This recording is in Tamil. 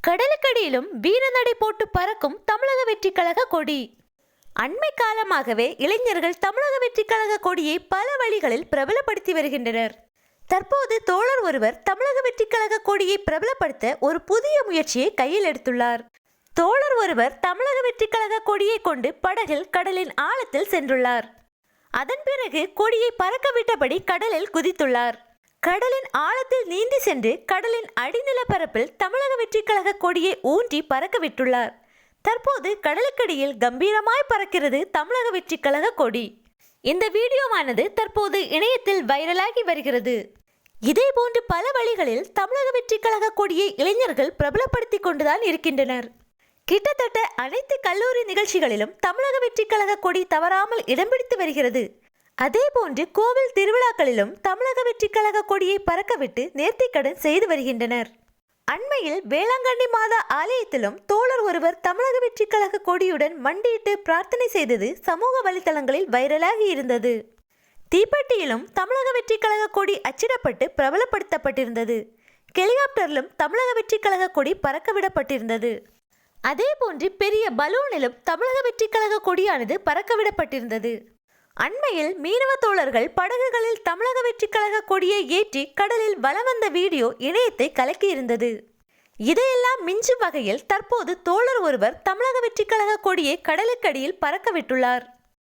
கடலுக்கடியிலும் வீரநடை போட்டு பறக்கும் தமிழக வெற்றிக் கழக கொடி. அண்மை காலமாகவே இளைஞர்கள் தமிழக வெற்றிக் கழக கொடியை பல வழிகளில் பிரபலப்படுத்தி வருகின்றனர். தற்போது தோழர் ஒருவர் தமிழக வெற்றிக் கழக கொடியை பிரபலப்படுத்த ஒரு புதிய முயற்சியை கையில் எடுத்துள்ளார். தோழர் ஒருவர் தமிழக வெற்றிக் கழக கொடியை கொண்டு படகில் கடலின் ஆழத்தில் சென்றுள்ளார். அதன் பிறகு கொடியை பறக்க விட்டபடி கடலில் குதித்துள்ளார். கடலின் ஆழத்தில் நீந்தி சென்று கடலின் அடிநில பரப்பில் தமிழக வெற்றிக் கழக கொடியை ஊன்றி பறக்க விட்டுள்ளார். தற்போது கடலுக்கடியில் கம்பீரமாய் பறக்கிறது தமிழக வெற்றிக் கழக கொடி. இந்த வீடியோவானது தற்போது இணையத்தில் வைரலாகி வருகிறது. இதேபோன்று பல வழிகளில் தமிழக வெற்றிக் கழக கொடியை இளைஞர்கள் பிரபலப்படுத்தி கொண்டுதான் இருக்கின்றனர். கிட்டத்தட்ட அனைத்து கல்லூரி நிகழ்ச்சிகளிலும் தமிழக வெற்றிக் கழக கொடி தவறாமல் இடம் பிடித்து வருகிறது. அதேபோன்று கோவில் திருவிழாக்களிலும் தமிழக வெற்றிக் கழக கொடியை பறக்கவிட்டு நேர்த்திக்கடன் செய்து வருகின்றனர். அண்மையில் வேளாங்கண்ணி மாதா ஆலயத்திலும் தோழர் ஒருவர் தமிழக வெற்றிக் கழக கொடியுடன் மண்டியிட்டு பிரார்த்தனை செய்தது சமூக வலைதளங்களில் வைரலாகி இருந்தது. தீப்பெட்டியிலும் தமிழக வெற்றிக் கழக கொடி அச்சிடப்பட்டு பிரபலப்படுத்தப்பட்டிருந்தது. ஹெலிகாப்டரிலும் தமிழக வெற்றிக் கழக கொடி பறக்கவிடப்பட்டிருந்தது. அதேபோன்று பெரிய பலூனிலும் தமிழக வெற்றிக் கழக கொடியானது பறக்கவிடப்பட்டிருந்தது. அண்மையில் மீனவ தோழர்கள் படகுகளில் தமிழக வெற்றிக் கழக கொடியை ஏற்றி கடலில் வலம் வந்த வீடியோ இணையத்தை கலக்கியிருந்தது. இதையெல்லாம் மிஞ்சும் வகையில் தற்போது தோழர் ஒருவர் தமிழக வெற்றிக் கழக கொடியை கடலுக்கடியில் பறக்க விட்டுள்ளார்.